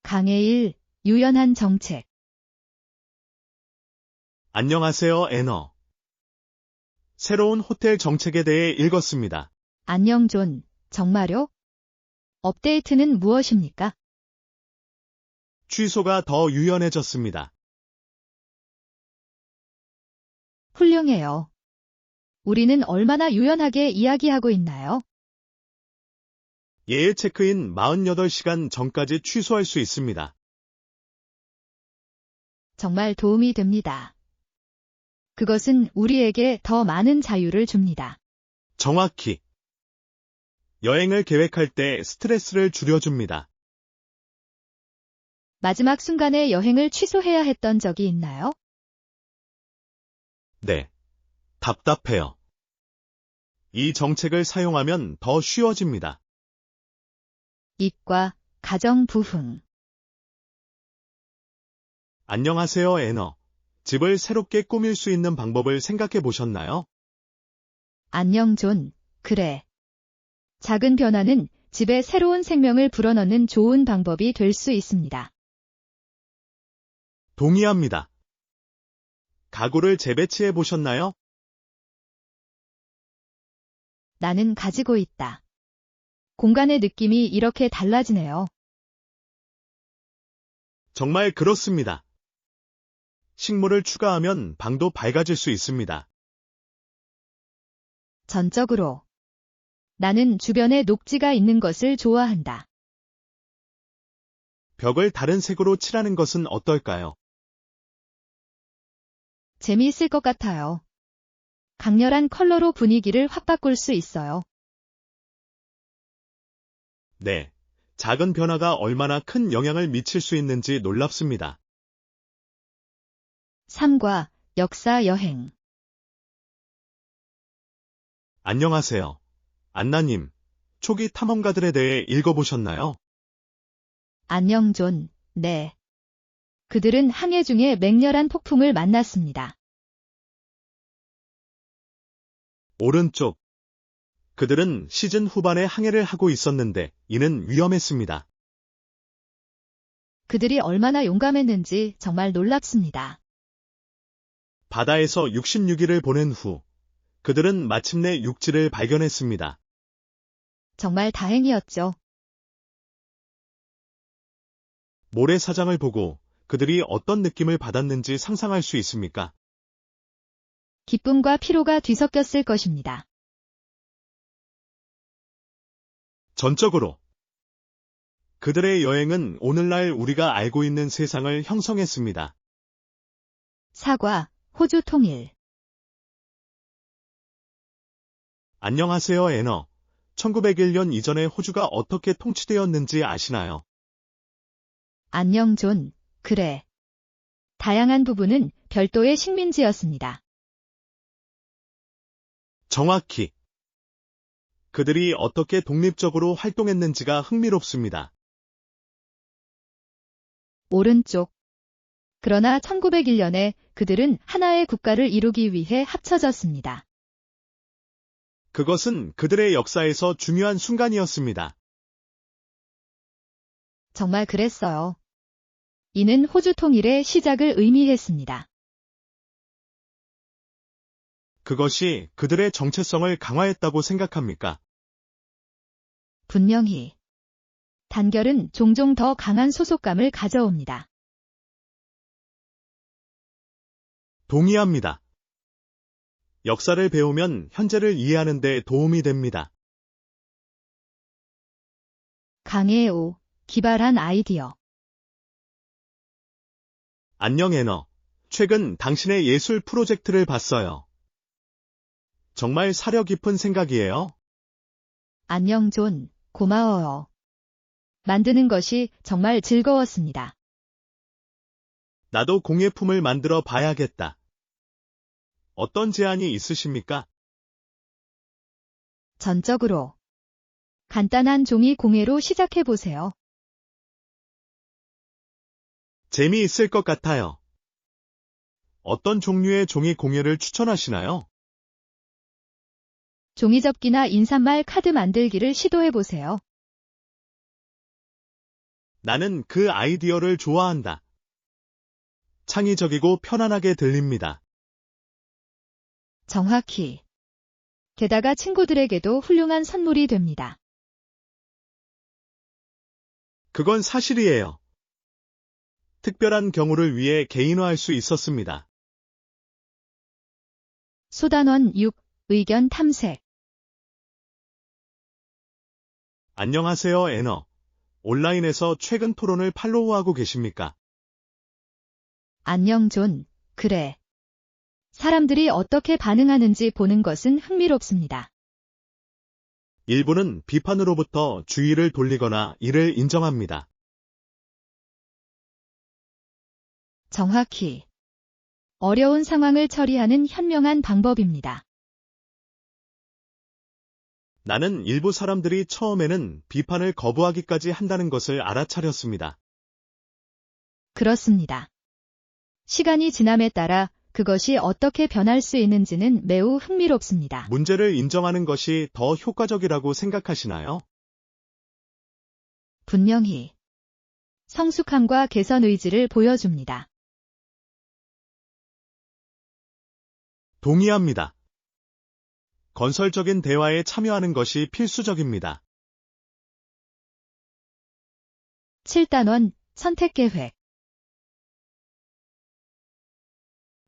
강의 1. 유연한 정책. 안녕하세요, 애너. 새로운 호텔 정책에 대해 읽었습니다. 안녕 존, 정말요? 업데이트는 무엇입니까? 취소가 더 유연해졌습니다. 훌륭해요. 우리는 얼마나 유연하게 이야기하고 있나요? 예외 체크인 48시간 전까지 취소할 수 있습니다. 정말 도움이 됩니다. 그것은 우리에게 더 많은 자유를 줍니다. 정확히. 여행을 계획할 때 스트레스를 줄여줍니다. 마지막 순간에 여행을 취소해야 했던 적이 있나요? 네. 답답해요. 이 정책을 사용하면 더 쉬워집니다. 이과, 가정 부흥. 안녕하세요, 애너. 집을 새롭게 꾸밀 수 있는 방법을 생각해 보셨나요? 안녕 존, 그래. 작은 변화는 집에 새로운 생명을 불어넣는 좋은 방법이 될 수 있습니다. 동의합니다. 가구를 재배치해 보셨나요? 나는 가지고 있다. 공간의 느낌이 이렇게 달라지네요. 정말 그렇습니다. 식물을 추가하면 방도 밝아질 수 있습니다. 전적으로. 나는 주변에 녹지가 있는 것을 좋아한다. 벽을 다른 색으로 칠하는 것은 어떨까요? 재미있을 것 같아요. 강렬한 컬러로 분위기를 확 바꿀 수 있어요. 네. 작은 변화가 얼마나 큰 영향을 미칠 수 있는지 놀랍습니다. 3과 역사 여행. 안녕하세요. 안나님, 초기 탐험가들에 대해 읽어보셨나요? 안녕 존, 네. 그들은 항해 중에 맹렬한 폭풍을 만났습니다. 오른쪽. 그들은 시즌 후반에 항해를 하고 있었는데 이는 위험했습니다. 그들이 얼마나 용감했는지 정말 놀랍습니다. 바다에서 66일을 보낸 후 그들은 마침내 육지를 발견했습니다. 정말 다행이었죠. 모래사장을 보고 그들이 어떤 느낌을 받았는지 상상할 수 있습니까? 기쁨과 피로가 뒤섞였을 것입니다. 전적으로. 그들의 여행은 오늘날 우리가 알고 있는 세상을 형성했습니다. 4과 호주 통일. 안녕하세요, 애너. 1901년 이전에 호주가 어떻게 통치되었는지 아시나요? 안녕 존, 그래. 다양한 부분은 별도의 식민지였습니다. 정확히. 그들이 어떻게 독립적으로 활동했는지가 흥미롭습니다. 오른쪽. 그러나 1901년에 그들은 하나의 국가를 이루기 위해 합쳐졌습니다. 그것은 그들의 역사에서 중요한 순간이었습니다. 정말 그랬어요. 이는 호주 통일의 시작을 의미했습니다. 그것이 그들의 정체성을 강화했다고 생각합니까? 분명히. 단결은 종종 더 강한 소속감을 가져옵니다. 동의합니다. 역사를 배우면 현재를 이해하는 데 도움이 됩니다. 강의 5. 기발한 아이디어. 안녕 애너. 최근 당신의 예술 프로젝트를 봤어요. 정말 사려 깊은 생각이에요. 안녕 존, 고마워요. 만드는 것이 정말 즐거웠습니다. 나도 공예품을 만들어 봐야겠다. 어떤 제안이 있으십니까? 전적으로. 간단한 종이 공예로 시작해보세요. 재미있을 것 같아요. 어떤 종류의 종이 공예를 추천하시나요? 종이접기나 인사말 카드 만들기를 시도해보세요. 나는 그 아이디어를 좋아한다. 창의적이고 편안하게 들립니다. 정확히. 게다가 친구들에게도 훌륭한 선물이 됩니다. 그건 사실이에요. 특별한 경우를 위해 개인화할 수 있었습니다. 소단원 6. 의견 탐색. 안녕하세요, 애너. 온라인에서 최근 토론을 팔로우하고 계십니까? 안녕 존. 그래. 사람들이 어떻게 반응하는지 보는 것은 흥미롭습니다. 일부는 비판으로부터 주의를 돌리거나 이를 인정합니다. 정확히. 어려운 상황을 처리하는 현명한 방법입니다. 나는 일부 사람들이 처음에는 비판을 거부하기까지 한다는 것을 알아차렸습니다. 그렇습니다. 시간이 지남에 따라 그것이 어떻게 변할 수 있는지는 매우 흥미롭습니다. 문제를 인정하는 것이 더 효과적이라고 생각하시나요? 분명히. 성숙함과 개선 의지를 보여줍니다. 동의합니다. 건설적인 대화에 참여하는 것이 필수적입니다. 7단원 선택 계획.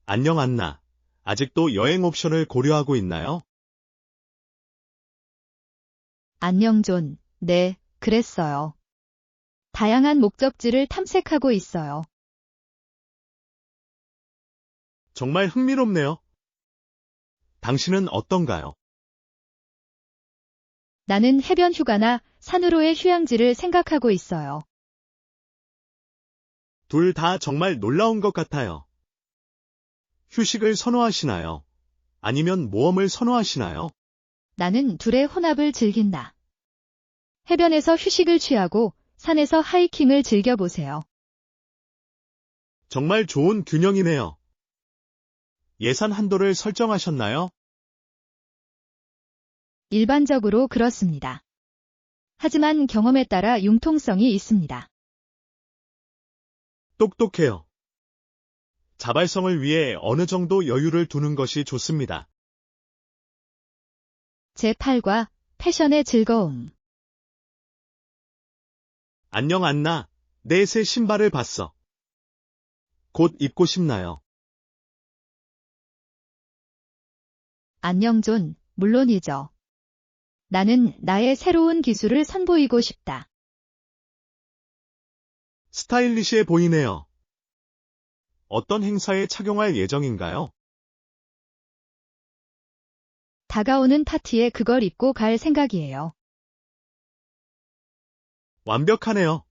안녕 안나. 아직도 여행 옵션을 고려하고 있나요? 안녕 존. 네, 그랬어요. 다양한 목적지를 탐색하고 있어요. 정말 흥미롭네요. 당신은 어떤가요? 나는 해변 휴가나 산으로의 휴양지를 생각하고 있어요. 둘 다 정말 놀라운 것 같아요. 휴식을 선호하시나요? 아니면 모험을 선호하시나요? 나는 둘의 혼합을 즐긴다. 해변에서 휴식을 취하고 산에서 하이킹을 즐겨보세요. 정말 좋은 균형이네요. 예산 한도를 설정하셨나요? 일반적으로 그렇습니다. 하지만 경험에 따라 융통성이 있습니다. 똑똑해요. 자발성을 위해 어느 정도 여유를 두는 것이 좋습니다. 제8과 패션의 즐거움. 안녕 안나, 내 새 신발을 봤어. 곧 입고 싶나요? 안녕 존, 물론이죠. 나는 나의 새로운 기술을 선보이고 싶다. 스타일리시해 보이네요. 어떤 행사에 착용할 예정인가요? 다가오는 파티에 그걸 입고 갈 생각이에요. 완벽하네요.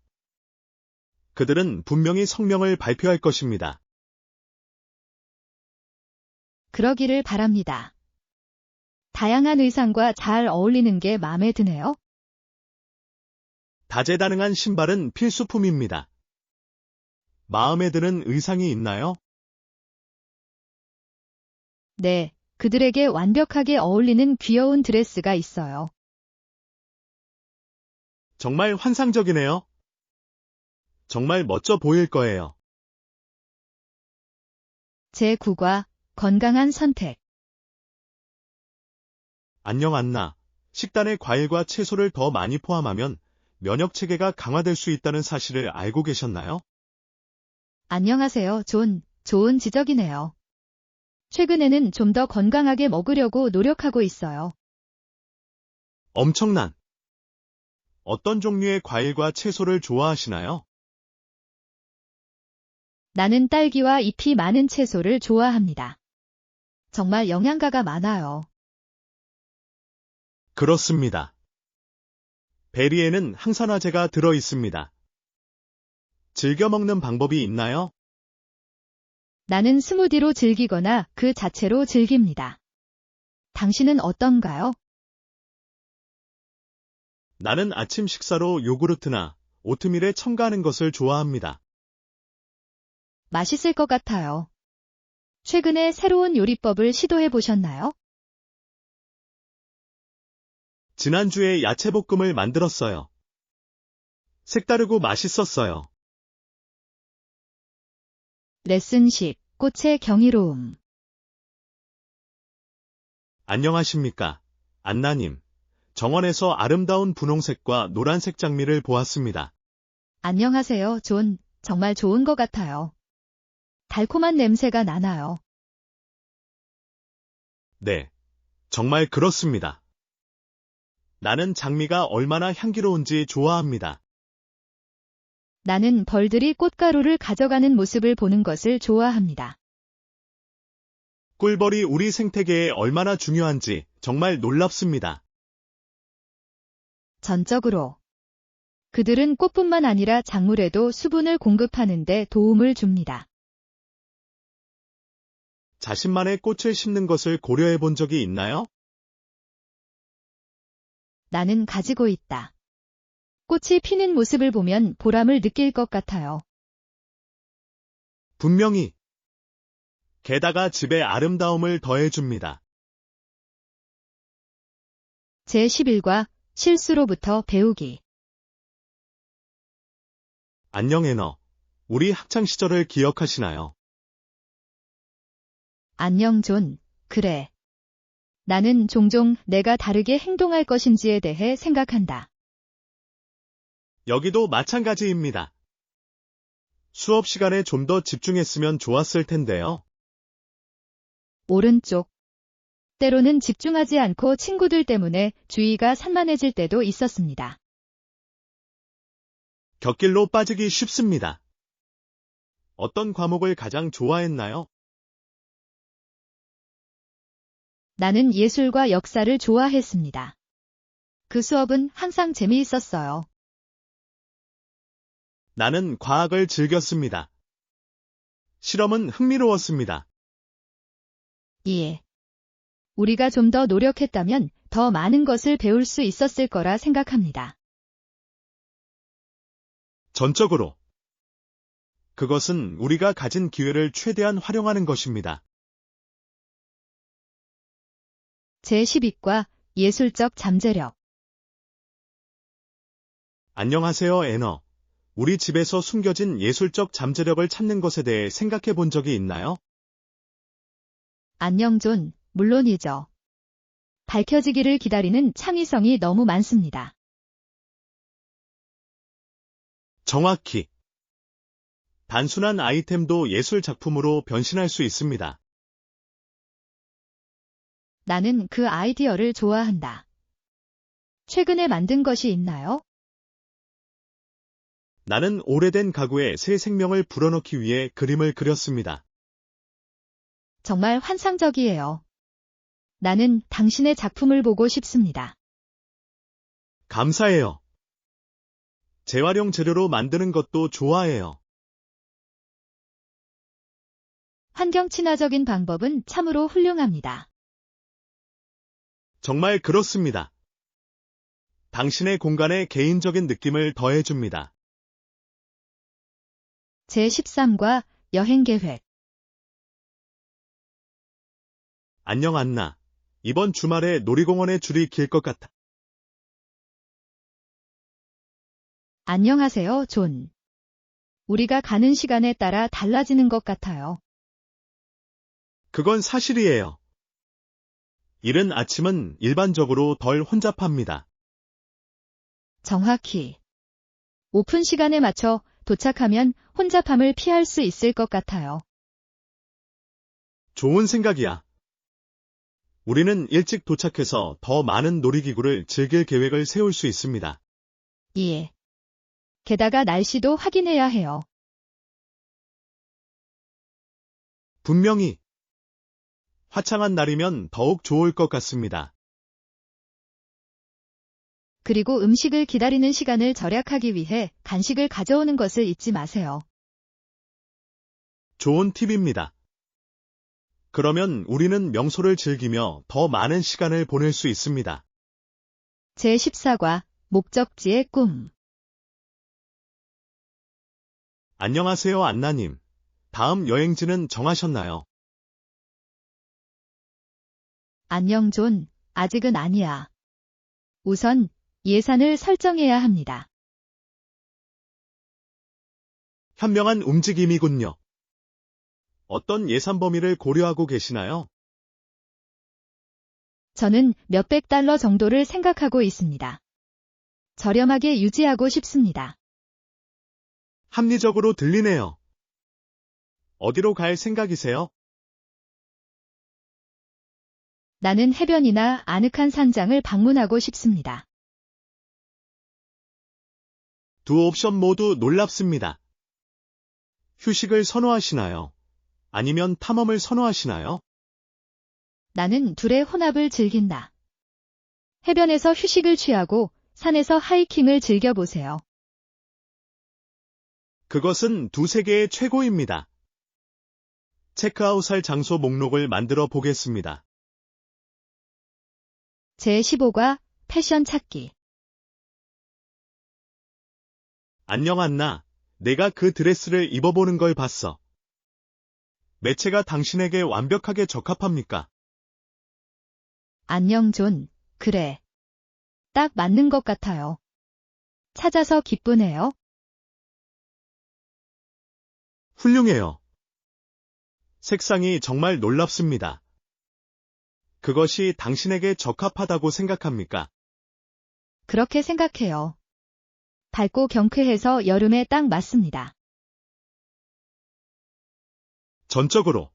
그들은 분명히 성명을 발표할 것입니다. 그러기를 바랍니다. 다양한 의상과 잘 어울리는 게 마음에 드네요. 다재다능한 신발은 필수품입니다. 마음에 드는 의상이 있나요? 네, 그들에게 완벽하게 어울리는 귀여운 드레스가 있어요. 정말 환상적이네요. 정말 멋져 보일 거예요. 제9과 건강한 선택. 안녕 안나. 식단에 과일과 채소를 더 많이 포함하면 면역 체계가 강화될 수 있다는 사실을 알고 계셨나요? 안녕하세요, 존. 좋은 지적이네요. 최근에는 좀 더 건강하게 먹으려고 노력하고 있어요. 엄청난. 어떤 종류의 과일과 채소를 좋아하시나요? 나는 딸기와 잎이 많은 채소를 좋아합니다. 정말 영양가가 많아요. 그렇습니다. 베리에는 항산화제가 들어 있습니다. 즐겨 먹는 방법이 있나요? 나는 스무디로 즐기거나 그 자체로 즐깁니다. 당신은 어떤가요? 나는 아침 식사로 요구르트나 오트밀에 첨가하는 것을 좋아합니다. 맛있을 것 같아요. 최근에 새로운 요리법을 시도해 보셨나요? 지난주에 야채볶음을 만들었어요. 색다르고 맛있었어요. 레슨 10. 꽃의 경이로움. 안녕하십니까. 안나님. 정원에서 아름다운 분홍색과 노란색 장미를 보았습니다. 안녕하세요, 존. 정말 좋은 것 같아요. 달콤한 냄새가 나나요? 네. 정말 그렇습니다. 나는 장미가 얼마나 향기로운지 좋아합니다. 나는 벌들이 꽃가루를 가져가는 모습을 보는 것을 좋아합니다. 꿀벌이 우리 생태계에 얼마나 중요한지 정말 놀랍습니다. 전적으로. 그들은 꽃뿐만 아니라 작물에도 수분을 공급하는 데 도움을 줍니다. 자신만의 꽃을 심는 것을 고려해 본 적이 있나요? 나는 가지고 있다. 꽃이 피는 모습을 보면 보람을 느낄 것 같아요. 분명히. 게다가 집의 아름다움을 더해줍니다. 제11과 실수로부터 배우기. 안녕 애너. 우리 학창시절을 기억하시나요? 안녕, 존. 그래. 나는 종종 내가 다르게 행동할 것인지에 대해 생각한다. 여기도 마찬가지입니다. 수업 시간에 좀 더 집중했으면 좋았을 텐데요. 오른쪽. 때로는 집중하지 않고 친구들 때문에 주의가 산만해질 때도 있었습니다. 곁길로 빠지기 쉽습니다. 어떤 과목을 가장 좋아했나요? 나는 예술과 역사를 좋아했습니다. 그 수업은 항상 재미있었어요. 나는 과학을 즐겼습니다. 실험은 흥미로웠습니다. 예. 우리가 좀 더 노력했다면 더 많은 것을 배울 수 있었을 거라 생각합니다. 전적으로. 그것은 우리가 가진 기회를 최대한 활용하는 것입니다. 제12과 예술적 잠재력. 안녕하세요, 애너. 우리 집에서 숨겨진 예술적 잠재력을 찾는 것에 대해 생각해 본 적이 있나요? 안녕, 존. 물론이죠. 밝혀지기를 기다리는 창의성이 너무 많습니다. 정확히. 단순한 아이템도 예술 작품으로 변신할 수 있습니다. 나는 그 아이디어를 좋아한다. 최근에 만든 것이 있나요? 나는 오래된 가구에 새 생명을 불어넣기 위해 그림을 그렸습니다. 정말 환상적이에요. 나는 당신의 작품을 보고 싶습니다. 감사해요. 재활용 재료로 만드는 것도 좋아해요. 환경 친화적인 방법은 참으로 훌륭합니다. 정말 그렇습니다. 당신의 공간에 개인적인 느낌을 더해줍니다. 제13과 여행 계획. 안녕 안나. 이번 주말에 놀이공원에 줄이 길 것 같아. 안녕하세요, 존. 우리가 가는 시간에 따라 달라지는 것 같아요. 그건 사실이에요. 이른 아침은 일반적으로 덜 혼잡합니다. 정확히. 오픈 시간에 맞춰 도착하면 혼잡함을 피할 수 있을 것 같아요. 좋은 생각이야. 우리는 일찍 도착해서 더 많은 놀이기구를 즐길 계획을 세울 수 있습니다. 예. 게다가 날씨도 확인해야 해요. 분명히. 화창한 날이면 더욱 좋을 것 같습니다. 그리고 음식을 기다리는 시간을 절약하기 위해 간식을 가져오는 것을 잊지 마세요. 좋은 팁입니다. 그러면 우리는 명소를 즐기며 더 많은 시간을 보낼 수 있습니다. 제14과 목적지의 꿈. 안녕하세요, 안나님. 다음 여행지는 정하셨나요? 안녕, 존. 아직은 아니야. 우선 예산을 설정해야 합니다. 현명한 움직임이군요. 어떤 예산 범위를 고려하고 계시나요? 저는 몇백 달러 정도를 생각하고 있습니다. 저렴하게 유지하고 싶습니다. 합리적으로 들리네요. 어디로 갈 생각이세요? 나는 해변이나 아늑한 산장을 방문하고 싶습니다. 두 옵션 모두 놀랍습니다. 휴식을 선호하시나요? 아니면 탐험을 선호하시나요? 나는 둘의 혼합을 즐긴다. 해변에서 휴식을 취하고 산에서 하이킹을 즐겨보세요. 그것은 두 세계의 최고입니다. 체크아웃할 장소 목록을 만들어 보겠습니다. 제15과 패션 찾기. 안녕 안나, 내가 그 드레스를 입어보는 걸 봤어. 매체가 당신에게 완벽하게 적합합니까? 안녕 존, 그래. 딱 맞는 것 같아요. 찾아서 기쁘네요. 훌륭해요. 색상이 정말 놀랍습니다. 그것이 당신에게 적합하다고 생각합니까? 그렇게 생각해요. 밝고 경쾌해서 여름에 딱 맞습니다. 전적으로.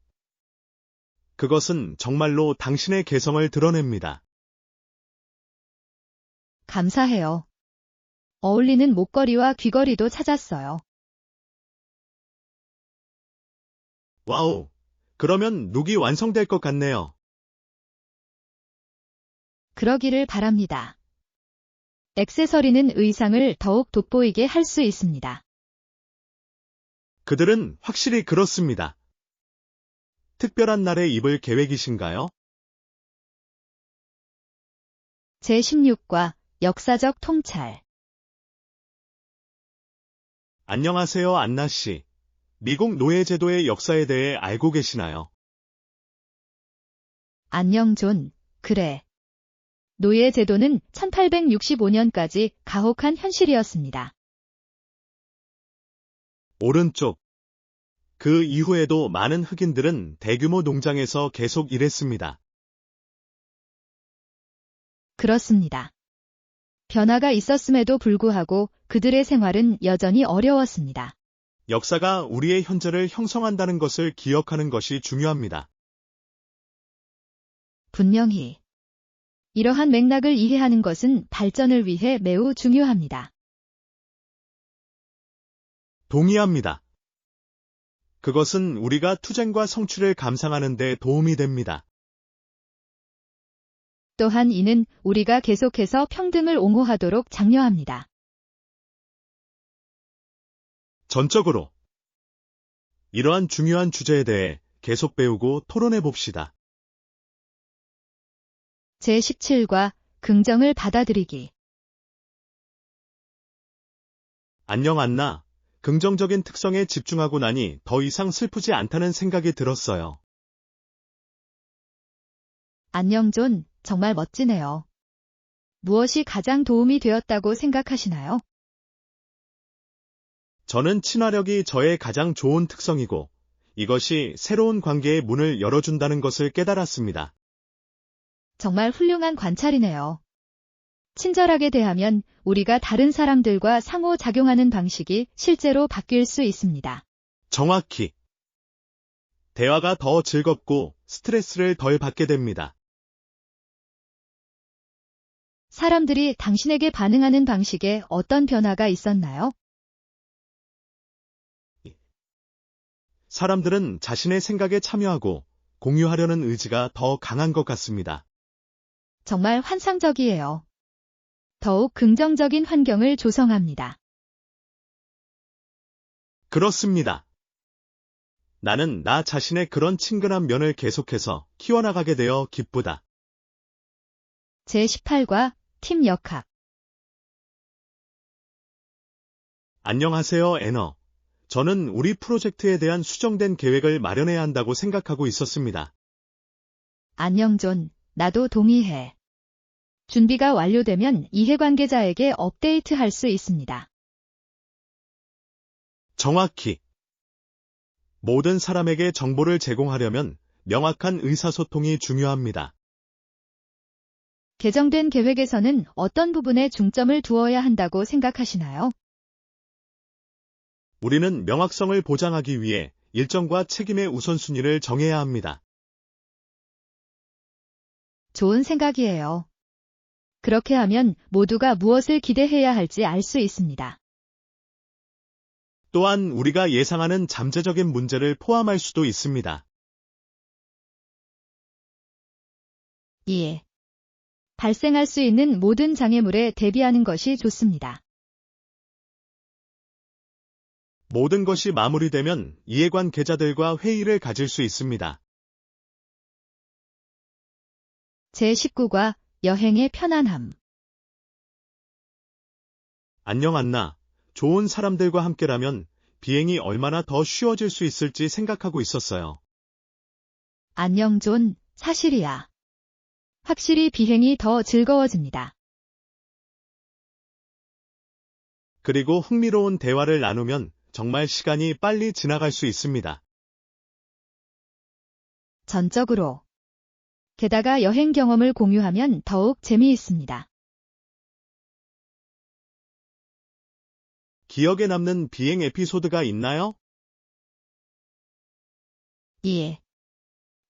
그것은 정말로 당신의 개성을 드러냅니다. 감사해요. 어울리는 목걸이와 귀걸이도 찾았어요. 와우, 그러면 룩이 완성될 것 같네요. 그러기를 바랍니다. 액세서리는 의상을 더욱 돋보이게 할 수 있습니다. 그들은 확실히 그렇습니다. 특별한 날에 입을 계획이신가요? 제16과 역사적 통찰. 안녕하세요, 안나 씨. 미국 노예제도의 역사에 대해 알고 계시나요? 안녕 존, 그래. 노예제도는 1865년까지 가혹한 현실이었습니다. 오른쪽. 그 이후에도 많은 흑인들은 대규모 농장에서 계속 일했습니다. 그렇습니다. 변화가 있었음에도 불구하고 그들의 생활은 여전히 어려웠습니다. 역사가 우리의 현재를 형성한다는 것을 기억하는 것이 중요합니다. 분명히 이러한 맥락을 이해하는 것은 발전을 위해 매우 중요합니다. 동의합니다. 그것은 우리가 투쟁과 성취를 감상하는 데 도움이 됩니다. 또한 이는 우리가 계속해서 평등을 옹호하도록 장려합니다. 전적으로. 이러한 중요한 주제에 대해 계속 배우고 토론해 봅시다. 제17과 긍정을 받아들이기. 안녕 안나. 긍정적인 특성에 집중하고 나니 더 이상 슬프지 않다는 생각이 들었어요. 안녕 존, 정말 멋지네요. 무엇이 가장 도움이 되었다고 생각하시나요? 저는 친화력이 저의 가장 좋은 특성이고, 이것이 새로운 관계의 문을 열어준다는 것을 깨달았습니다. 정말 훌륭한 관찰이네요. 친절하게 대하면 우리가 다른 사람들과 상호작용하는 방식이 실제로 바뀔 수 있습니다. 정확히. 대화가 더 즐겁고 스트레스를 덜 받게 됩니다. 사람들이 당신에게 반응하는 방식에 어떤 변화가 있었나요? 사람들은 자신의 생각에 참여하고 공유하려는 의지가 더 강한 것 같습니다. 정말 환상적이에요. 더욱 긍정적인 환경을 조성합니다. 그렇습니다. 나는 나 자신의 그런 친근한 면을 계속해서 키워나가게 되어 기쁘다. 제18과 팀 역학. 안녕하세요, 애너. 저는 우리 프로젝트에 대한 수정된 계획을 마련해야 한다고 생각하고 있었습니다. 안녕 존, 나도 동의해. 준비가 완료되면 이해관계자에게 업데이트할 수 있습니다. 정확히. 모든 사람에게 정보를 제공하려면 명확한 의사소통이 중요합니다. 개정된 계획에서는 어떤 부분에 중점을 두어야 한다고 생각하시나요? 우리는 명확성을 보장하기 위해 일정과 책임의 우선순위를 정해야 합니다. 좋은 생각이에요. 그렇게 하면 모두가 무엇을 기대해야 할지 알 수 있습니다. 또한 우리가 예상하는 잠재적인 문제를 포함할 수도 있습니다. 예. 발생할 수 있는 모든 장애물에 대비하는 것이 좋습니다. 모든 것이 마무리되면 이해관계자들과 회의를 가질 수 있습니다. 제19과 여행의 편안함. 안녕 안나. 좋은 사람들과 함께라면 비행이 얼마나 더 쉬워질 수 있을지 생각하고 있었어요. 안녕 존, 사실이야. 확실히 비행이 더 즐거워집니다. 그리고 흥미로운 대화를 나누면 정말 시간이 빨리 지나갈 수 있습니다. 전적으로. 게다가 여행 경험을 공유하면 더욱 재미있습니다. 기억에 남는 비행 에피소드가 있나요? 예.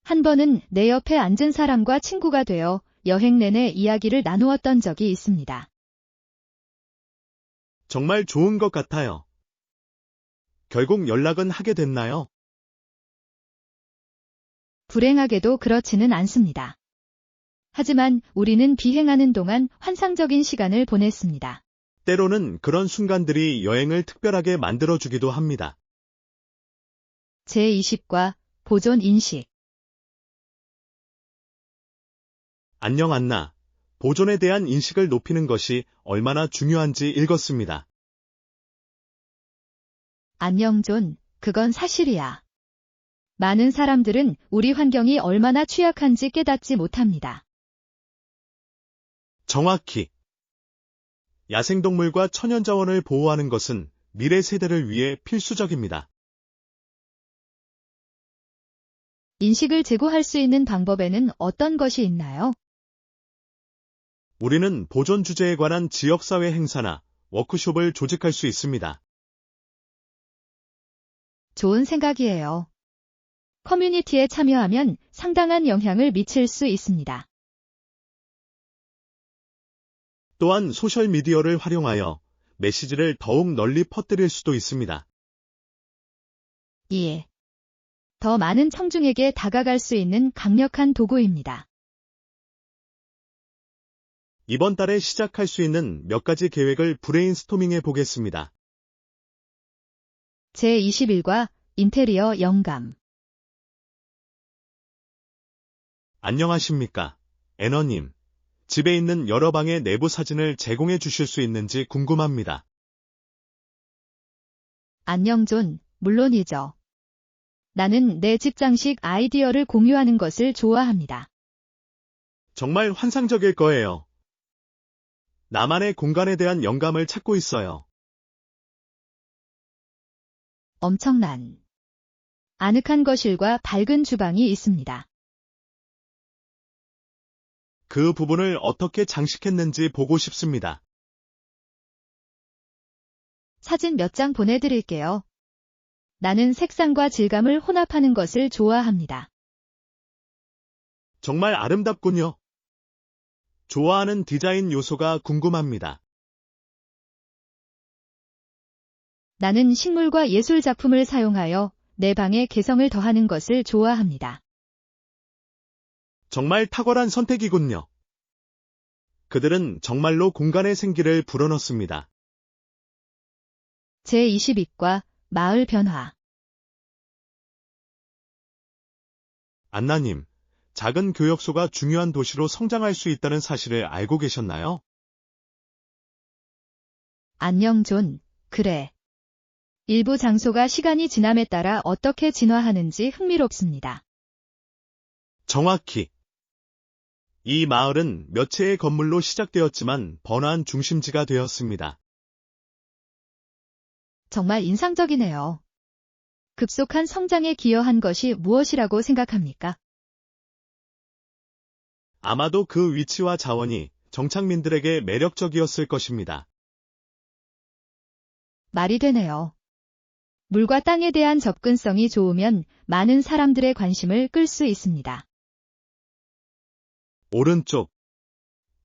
한 번은 내 옆에 앉은 사람과 친구가 되어 여행 내내 이야기를 나누었던 적이 있습니다. 정말 좋은 것 같아요. 결국 연락은 하게 됐나요? 불행하게도 그렇지는 않습니다. 하지만 우리는 비행하는 동안 환상적인 시간을 보냈습니다. 때로는 그런 순간들이 여행을 특별하게 만들어주기도 합니다. 제20과 보존 인식. 안녕 안나. 보존에 대한 인식을 높이는 것이 얼마나 중요한지 읽었습니다. 안녕 존, 그건 사실이야. 많은 사람들은 우리 환경이 얼마나 취약한지 깨닫지 못합니다. 정확히. 야생동물과 천연자원을 보호하는 것은 미래 세대를 위해 필수적입니다. 인식을 제고할 수 있는 방법에는 어떤 것이 있나요? 우리는 보존 주제에 관한 지역사회 행사나 워크숍을 조직할 수 있습니다. 좋은 생각이에요. 커뮤니티에 참여하면 상당한 영향을 미칠 수 있습니다. 또한 소셜미디어를 활용하여 메시지를 더욱 널리 퍼뜨릴 수도 있습니다. 예. 더 많은 청중에게 다가갈 수 있는 강력한 도구입니다. 이번 달에 시작할 수 있는 몇 가지 계획을 브레인스토밍해 보겠습니다. 제21과 인테리어 영감. 안녕하십니까, 애너님. 집에 있는 여러 방의 내부 사진을 제공해 주실 수 있는지 궁금합니다. 안녕 존, 물론이죠. 나는 내 집 장식 아이디어를 공유하는 것을 좋아합니다. 정말 환상적일 거예요. 나만의 공간에 대한 영감을 찾고 있어요. 엄청난, 아늑한 거실과 밝은 주방이 있습니다. 그 부분을 어떻게 장식했는지 보고 싶습니다. 사진 몇 장 보내드릴게요. 나는 색상과 질감을 혼합하는 것을 좋아합니다. 정말 아름답군요. 좋아하는 디자인 요소가 궁금합니다. 나는 식물과 예술 작품을 사용하여 내 방에 개성을 더하는 것을 좋아합니다. 정말 탁월한 선택이군요. 그들은 정말로 공간의 생기를 불어넣습니다. 제22과 마을 변화. 안나님, 작은 교역소가 중요한 도시로 성장할 수 있다는 사실을 알고 계셨나요? 안녕 존, 그래. 일부 장소가 시간이 지남에 따라 어떻게 진화하는지 흥미롭습니다. 정확히. 이 마을은 몇 채의 건물로 시작되었지만 번화한 중심지가 되었습니다. 정말 인상적이네요. 급속한 성장에 기여한 것이 무엇이라고 생각합니까? 아마도 그 위치와 자원이 정착민들에게 매력적이었을 것입니다. 말이 되네요. 물과 땅에 대한 접근성이 좋으면 많은 사람들의 관심을 끌 수 있습니다. 오른쪽.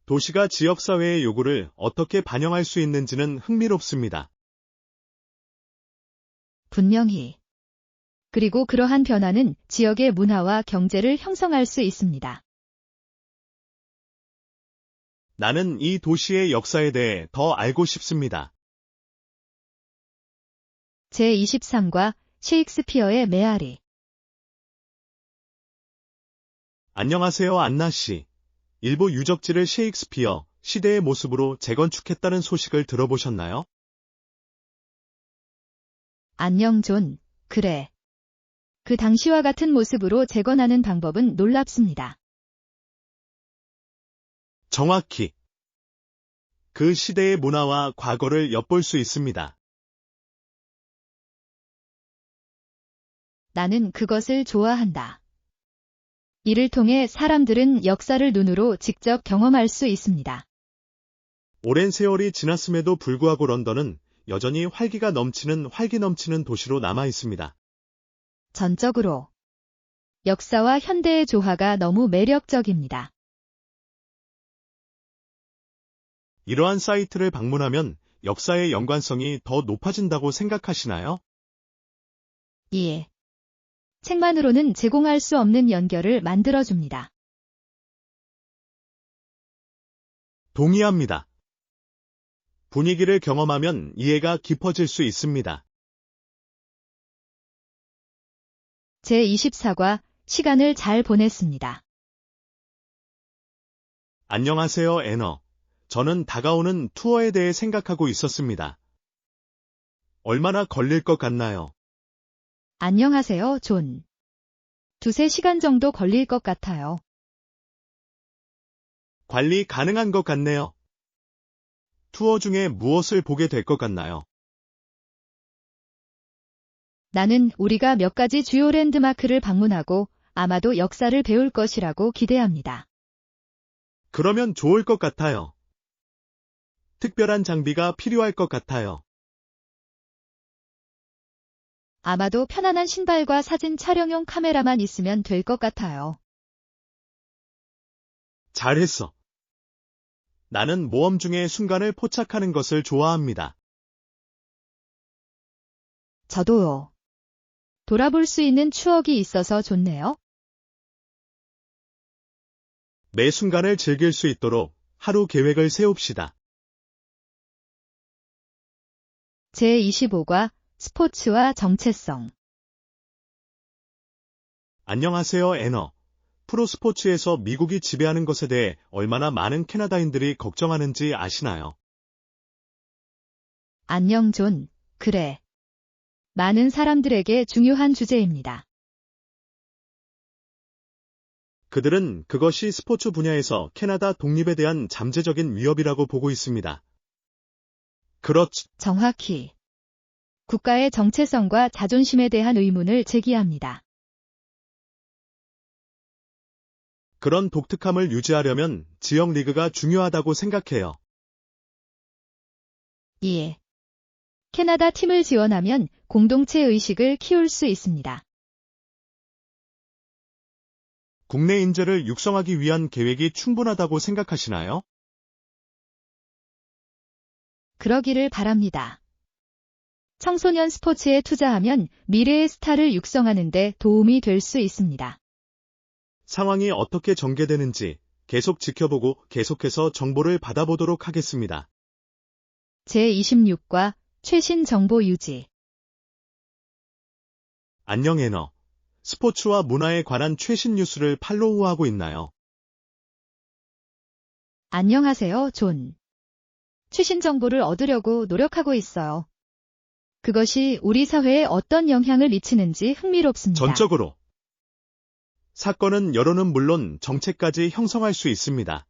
도시가 지역사회의 요구를 어떻게 반영할 수 있는지는 흥미롭습니다. 분명히. 그리고 그러한 변화는 지역의 문화와 경제를 형성할 수 있습니다. 나는 이 도시의 역사에 대해 더 알고 싶습니다. 제23과 셰익스피어의 메아리. 안녕하세요, 안나 씨. 일부 유적지를 셰익스피어 시대의 모습으로 재건축했다는 소식을 들어보셨나요? 안녕 존. 그래. 그 당시와 같은 모습으로 재건하는 방법은 놀랍습니다. 정확히. 그 시대의 문화와 과거를 엿볼 수 있습니다. 나는 그것을 좋아한다. 이를 통해 사람들은 역사를 눈으로 직접 경험할 수 있습니다. 오랜 세월이 지났음에도 불구하고 런던은 여전히 활기 넘치는 도시로 남아 있습니다. 전적으로. 역사와 현대의 조화가 너무 매력적입니다. 이러한 사이트를 방문하면 역사의 연관성이 더 높아진다고 생각하시나요? 예. 책만으로는 제공할 수 없는 연결을 만들어줍니다. 동의합니다. 분위기를 경험하면 이해가 깊어질 수 있습니다. 제24과 시간을 잘 보냈습니다. 안녕하세요, 애너. 저는 다가오는 투어에 대해 생각하고 있었습니다. 얼마나 걸릴 것 같나요? 안녕하세요, 존. 2~3시간 정도 걸릴 것 같아요. 관리 가능한 것 같네요. 투어 중에 무엇을 보게 될 것 같나요? 나는 우리가 몇 가지 주요 랜드마크를 방문하고 아마도 역사를 배울 것이라고 기대합니다. 그러면 좋을 것 같아요. 특별한 장비가 필요할 것 같아요. 아마도 편안한 신발과 사진 촬영용 카메라만 있으면 될 것 같아요. 잘했어. 나는 모험 중의 순간을 포착하는 것을 좋아합니다. 저도요. 돌아볼 수 있는 추억이 있어서 좋네요. 매 순간을 즐길 수 있도록 하루 계획을 세웁시다. 제25과 스포츠와 정체성. 안녕하세요, 애너. 프로스포츠에서 미국이 지배하는 것에 대해 얼마나 많은 캐나다인들이 걱정하는지 아시나요? 안녕 존. 그래. 많은 사람들에게 중요한 주제입니다. 그들은 그것이 스포츠 분야에서 캐나다 독립에 대한 잠재적인 위협이라고 보고 있습니다. 그렇지. 정확히. 국가의 정체성과 자존심에 대한 의문을 제기합니다. 그런 독특함을 유지하려면 지역 리그가 중요하다고 생각해요. 예. 캐나다 팀을 지원하면 공동체 의식을 키울 수 있습니다. 국내 인재를 육성하기 위한 계획이 충분하다고 생각하시나요? 그러기를 바랍니다. 청소년 스포츠에 투자하면 미래의 스타를 육성하는 데 도움이 될 수 있습니다. 상황이 어떻게 전개되는지 계속 지켜보고 계속해서 정보를 받아보도록 하겠습니다. 제26과 최신 정보 유지. 안녕 애너. 스포츠와 문화에 관한 최신 뉴스를 팔로우하고 있나요? 안녕하세요, 존. 최신 정보를 얻으려고 노력하고 있어요. 그것이 우리 사회에 어떤 영향을 미치는지 흥미롭습니다. 전적으로. 사건은 여론은 물론 정책까지 형성할 수 있습니다.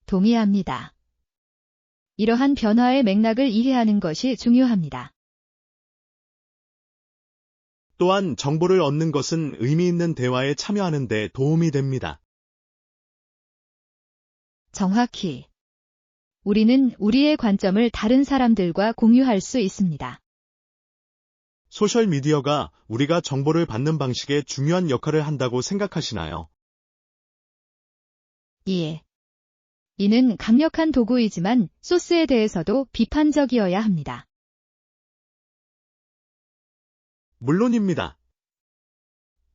동의합니다. 이러한 변화의 맥락을 이해하는 것이 중요합니다. 또한 정보를 얻는 것은 의미 있는 대화에 참여하는 데 도움이 됩니다. 정확히. 우리는 우리의 관점을 다른 사람들과 공유할 수 있습니다. 소셜미디어가 우리가 정보를 받는 방식에 중요한 역할을 한다고 생각하시나요? 이에. 이는 강력한 도구이지만 소스에 대해서도 비판적이어야 합니다. 물론입니다.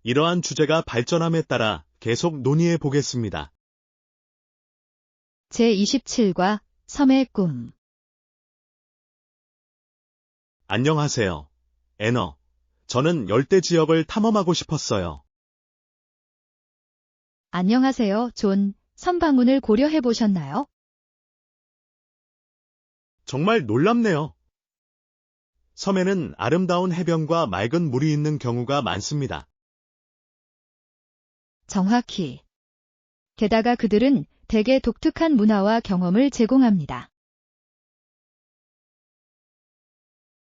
이러한 주제가 발전함에 따라 계속 논의해 보겠습니다. 제27과 섬의 꿈. 안녕하세요. 애너. 저는 열대 지역을 탐험하고 싶었어요. 안녕하세요, 존. 섬 방문을 고려해 보셨나요? 정말 놀랍네요. 섬에는 아름다운 해변과 맑은 물이 있는 경우가 많습니다. 정확히. 게다가 그들은 대개 독특한 문화와 경험을 제공합니다.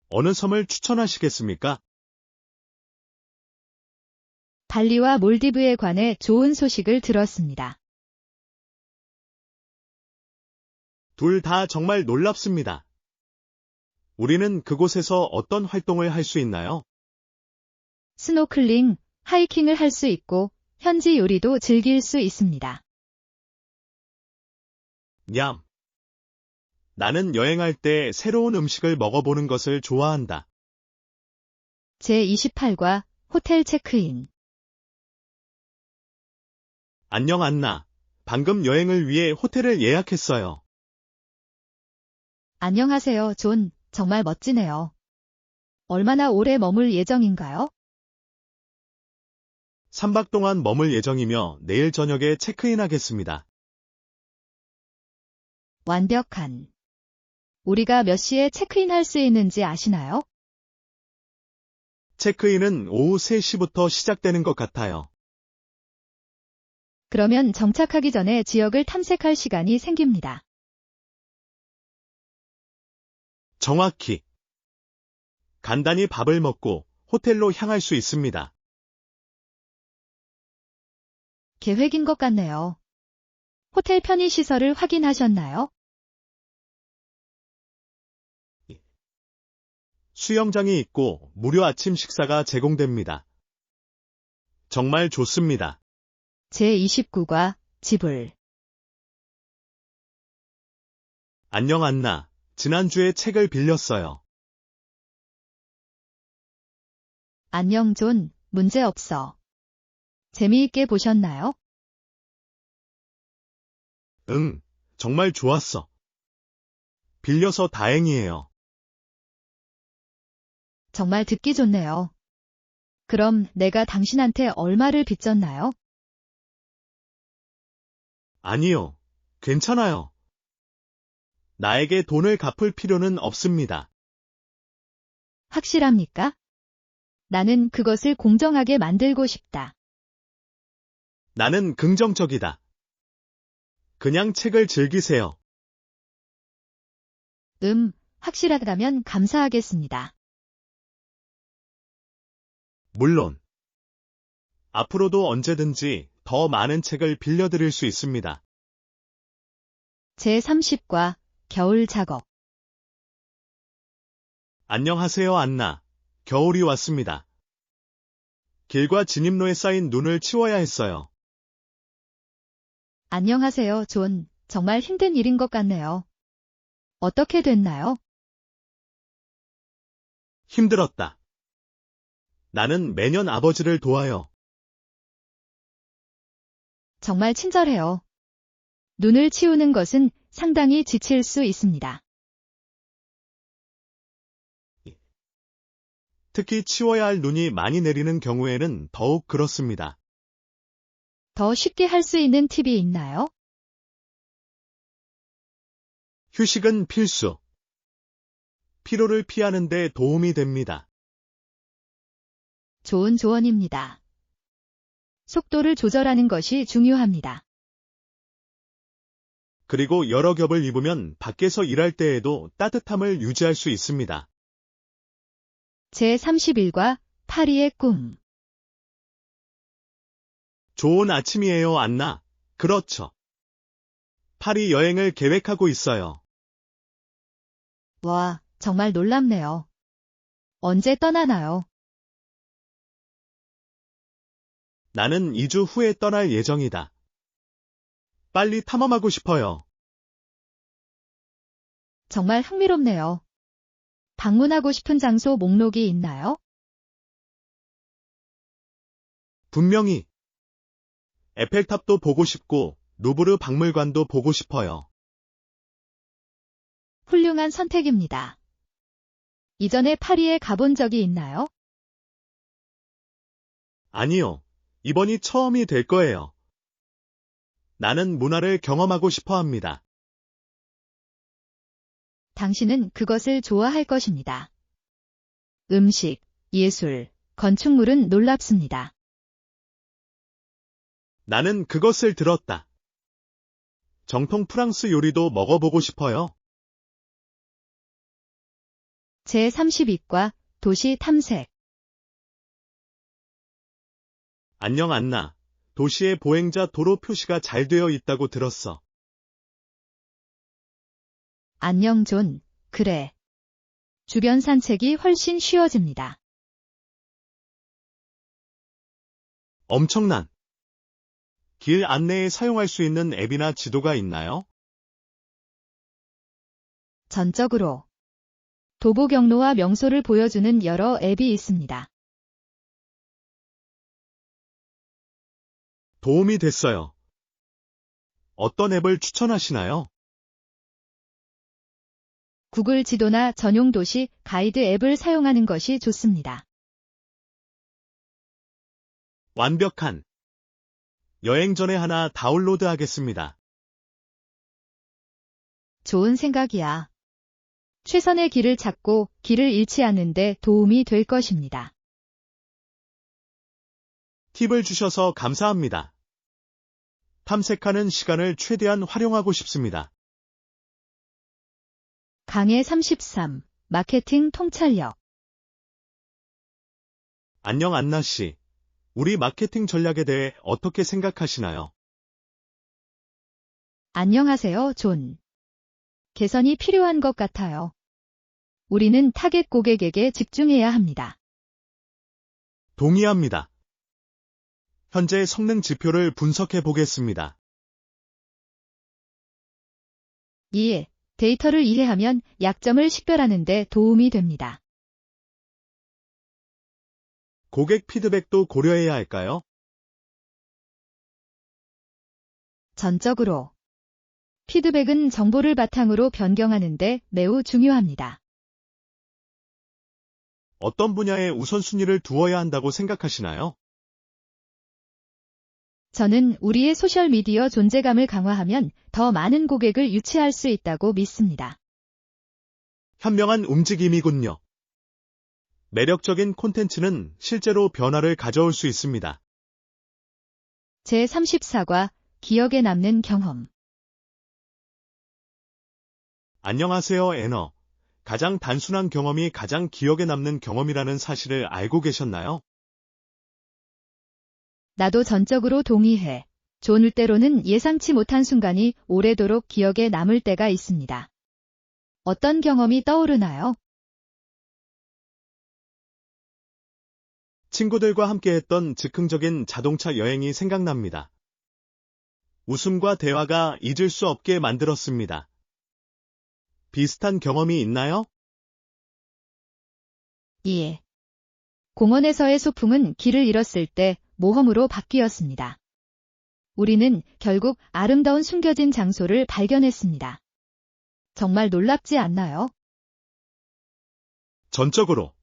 어느 섬을 추천하시겠습니까? 발리와 몰디브에 관해 좋은 소식을 들었습니다. 둘 다 정말 놀랍습니다. 우리는 그곳에서 어떤 활동을 할 수 있나요? 스노클링, 하이킹을 할 수 있고 현지 요리도 즐길 수 있습니다. 냠. 나는 여행할 때 새로운 음식을 먹어보는 것을 좋아한다. 제28과 호텔 체크인. 안녕 안나. 방금 여행을 위해 호텔을 예약했어요. 안녕하세요, 존. 정말 멋지네요. 얼마나 오래 머물 예정인가요? 3박 동안 머물 예정이며 내일 저녁에 체크인하겠습니다. 완벽한. 우리가 몇 시에 체크인할 수 있는지 아시나요? 체크인은 오후 3시부터 시작되는 것 같아요. 그러면 정착하기 전에 지역을 탐색할 시간이 생깁니다. 정확히. 간단히 밥을 먹고 호텔로 향할 수 있습니다. 계획인 것 같네요. 호텔 편의시설을 확인하셨나요? 수영장이 있고 무료 아침 식사가 제공됩니다. 정말 좋습니다. 제29과 지불. 안녕 안나. 지난주에 책을 빌렸어요. 안녕 존, 문제 없어. 재미있게 보셨나요? 응, 정말 좋았어. 빌려서 다행이에요. 정말 듣기 좋네요. 그럼 내가 당신한테 얼마를 빚졌나요? 아니요, 괜찮아요. 나에게 돈을 갚을 필요는 없습니다. 확실합니까? 나는 그것을 공정하게 만들고 싶다. 나는 긍정적이다. 그냥 책을 즐기세요. 확실하다면 감사하겠습니다. 물론. 앞으로도 언제든지 더 많은 책을 빌려드릴 수 있습니다. 제30과 겨울 작업. 안녕하세요, 안나. 겨울이 왔습니다. 길과 진입로에 쌓인 눈을 치워야 했어요. 안녕하세요, 존. 정말 힘든 일인 것 같네요. 어떻게 됐나요? 힘들었다. 나는 매년 아버지를 도와요. 정말 친절해요. 눈을 치우는 것은 상당히 지칠 수 있습니다. 특히 치워야 할 눈이 많이 내리는 경우에는 더욱 그렇습니다. 더 쉽게 할 수 있는 팁이 있나요? 휴식은 필수. 피로를 피하는 데 도움이 됩니다. 좋은 조언입니다. 속도를 조절하는 것이 중요합니다. 그리고 여러 겹을 입으면 밖에서 일할 때에도 따뜻함을 유지할 수 있습니다. 제31과 파리의 꿈. 좋은 아침이에요, 안나. 그렇죠. 파리 여행을 계획하고 있어요. 와, 정말 놀랍네요. 언제 떠나나요? 나는 2주 후에 떠날 예정이다. 빨리 탐험하고 싶어요. 정말 흥미롭네요. 방문하고 싶은 장소 목록이 있나요? 분명히. 에펠탑도 보고 싶고, 루브르 박물관도 보고 싶어요. 훌륭한 선택입니다. 이전에 파리에 가본 적이 있나요? 아니요. 이번이 처음이 될 거예요. 나는 문화를 경험하고 싶어 합니다. 당신은 그것을 좋아할 것입니다. 음식, 예술, 건축물은 놀랍습니다. 나는 그것을 들었다. 정통 프랑스 요리도 먹어보고 싶어요. 제32과 도시 탐색. 안녕 안나. 도시의 보행자 도로 표시가 잘 되어 있다고 들었어. 안녕 존. 그래. 주변 산책이 훨씬 쉬워집니다. 엄청난. 길 안내에 사용할 수 있는 앱이나 지도가 있나요? 전적으로. 도보 경로와 명소를 보여주는 여러 앱이 있습니다. 도움이 됐어요. 어떤 앱을 추천하시나요? 구글 지도나 전용 도시 가이드 앱을 사용하는 것이 좋습니다. 완벽한. 여행 전에 하나 다운로드 하겠습니다. 좋은 생각이야. 최선의 길을 찾고 길을 잃지 않는 데 도움이 될 것입니다. 팁을 주셔서 감사합니다. 탐색하는 시간을 최대한 활용하고 싶습니다. 강의 33. 마케팅 통찰력. 안녕 안나 씨. 우리 마케팅 전략에 대해 어떻게 생각하시나요? 안녕하세요, 존. 개선이 필요한 것 같아요. 우리는 타겟 고객에게 집중해야 합니다. 동의합니다. 현재 성능 지표를 분석해 보겠습니다. 이에 데이터를 이해하면 약점을 식별하는 데 도움이 됩니다. 고객 피드백도 고려해야 할까요? 전적으로. 피드백은 정보를 바탕으로 변경하는 데 매우 중요합니다. 어떤 분야에 우선순위를 두어야 한다고 생각하시나요? 저는 우리의 소셜미디어 존재감을 강화하면 더 많은 고객을 유치할 수 있다고 믿습니다. 현명한 움직임이군요. 매력적인 콘텐츠는 실제로 변화를 가져올 수 있습니다. 제34과 기억에 남는 경험. 안녕하세요, 애너. 가장 단순한 경험이 가장 기억에 남는 경험이라는 사실을 알고 계셨나요? 나도 전적으로 동의해. 존, 때로는 예상치 못한 순간이 오래도록 기억에 남을 때가 있습니다. 어떤 경험이 떠오르나요? 친구들과 함께했던 즉흥적인 자동차 여행이 생각납니다. 웃음과 대화가 잊을 수 없게 만들었습니다. 비슷한 경험이 있나요? 예. 공원에서의 소풍은 길을 잃었을 때 모험으로 바뀌었습니다. 우리는 결국 아름다운 숨겨진 장소를 발견했습니다. 정말 놀랍지 않나요? 전적으로.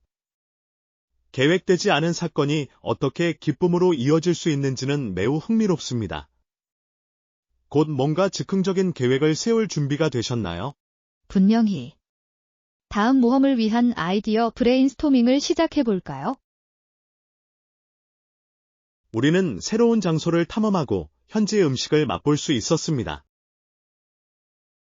계획되지 않은 사건이 어떻게 기쁨으로 이어질 수 있는지는 매우 흥미롭습니다. 곧 뭔가 즉흥적인 계획을 세울 준비가 되셨나요? 분명히. 다음 모험을 위한 아이디어 브레인스토밍을 시작해 볼까요? 우리는 새로운 장소를 탐험하고 현지 음식을 맛볼 수 있었습니다.